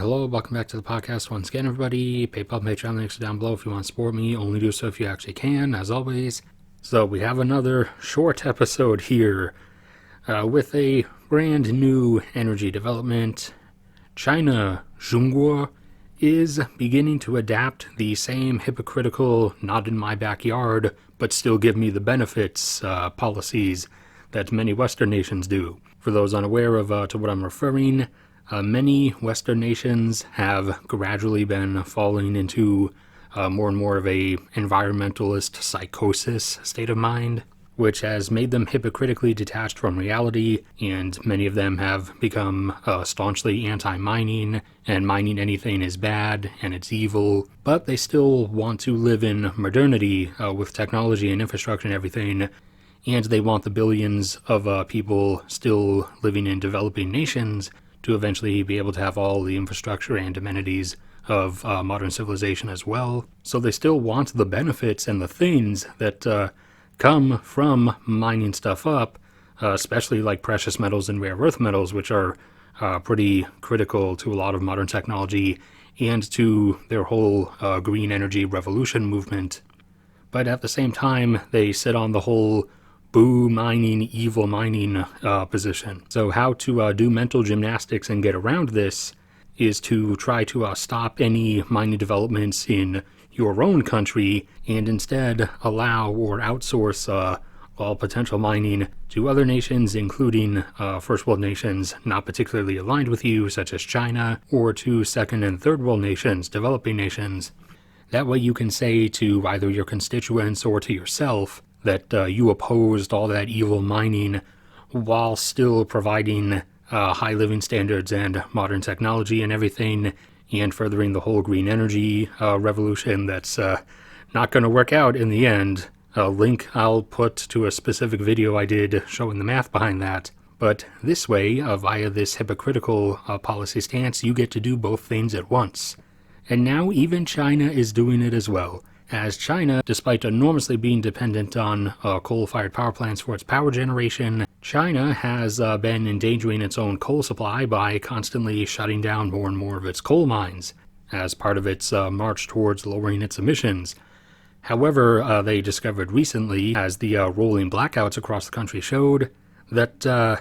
Hello, welcome back to the podcast once again, everybody. PayPal, Patreon links are down below if you want to support me. Only do so if you actually can, as always. So we have another short episode here with a brand new energy development. China, Zhongguo, is beginning to adapt the same hypocritical, not in my backyard, but still give me the benefits policies that many Western nations do. For those unaware of to what I'm referring, many Western nations have gradually been falling into more and more of a environmentalist psychosis state of mind, which has made them hypocritically detached from reality, and many of them have become staunchly anti-mining, and mining anything is bad and it's evil, but they still want to live in modernity with technology and infrastructure and everything, and they want the billions of people still living in developing nations to eventually be able to have all the infrastructure and amenities of modern civilization as well. So they still want the benefits and the things that come from mining stuff up, especially like precious metals and rare earth metals, which are pretty critical to a lot of modern technology and to their whole green energy revolution movement. But at the same time, they sit on the whole boo mining, evil mining position. So how to do mental gymnastics and get around this is to try to stop any mining developments in your own country and instead allow or outsource all potential mining to other nations, including first world nations not particularly aligned with you, such as China, or to second and third world nations, developing nations. That way you can say to either your constituents or to yourself that you opposed all that evil mining while still providing high living standards and modern technology and everything, and furthering the whole green energy revolution that's not going to work out in the end. A link I'll put to a specific video I did showing the math behind that. But this way, via this hypocritical policy stance, you get to do both things at once. And now even China is doing it as well. As China, despite enormously being dependent on coal-fired power plants for its power generation, China has been endangering its own coal supply by constantly shutting down more and more of its coal mines as part of its march towards lowering its emissions. However, they discovered recently, as the rolling blackouts across the country showed, that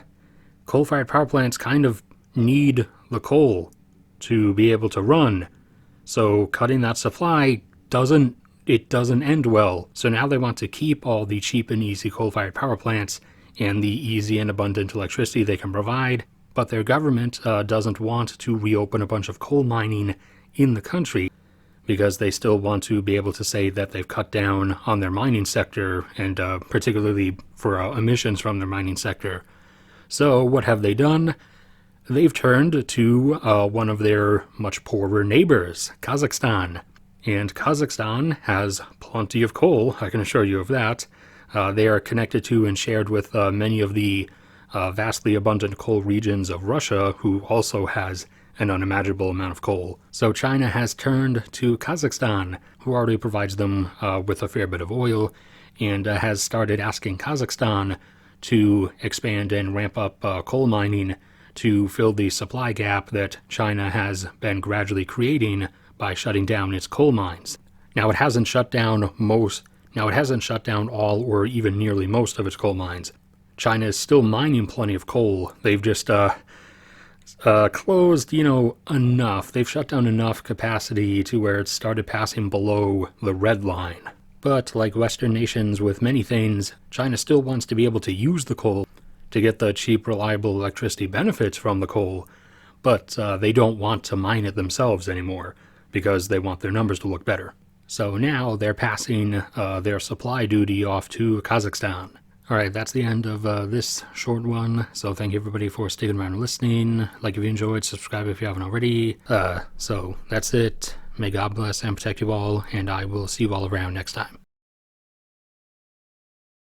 coal-fired power plants kind of need the coal to be able to run. So cutting that supply doesn't end well. So now they want to keep all the cheap and easy coal-fired power plants and the easy and abundant electricity they can provide, but their government doesn't want to reopen a bunch of coal mining in the country because they still want to be able to say that they've cut down on their mining sector, and particularly for emissions from their mining sector. So what have they done? They've turned to one of their much poorer neighbors, Kazakhstan. And Kazakhstan has plenty of coal, I can assure you of that. They are connected to and shared with many of the vastly abundant coal regions of Russia, who also has an unimaginable amount of coal. So China has turned to Kazakhstan, who already provides them with a fair bit of oil, and has started asking Kazakhstan to expand and ramp up coal mining to fill the supply gap that China has been gradually creating by shutting down its coal mines. Now it hasn't shut down all or even nearly most of its coal mines. China is still mining plenty of coal. They've just closed, enough. They've shut down enough capacity to where it's started passing below the red line. But like Western nations with many things, China still wants to be able to use the coal to get the cheap, reliable electricity benefits from the coal, but they don't want to mine it themselves anymore, because they want their numbers to look better. So now they're passing their supply duty off to Kazakhstan. Alright, that's the end of this short one. So thank you everybody for sticking around and listening. Like if you enjoyed, subscribe if you haven't already. So that's it. May God bless and protect you all, and I will see you all around next time.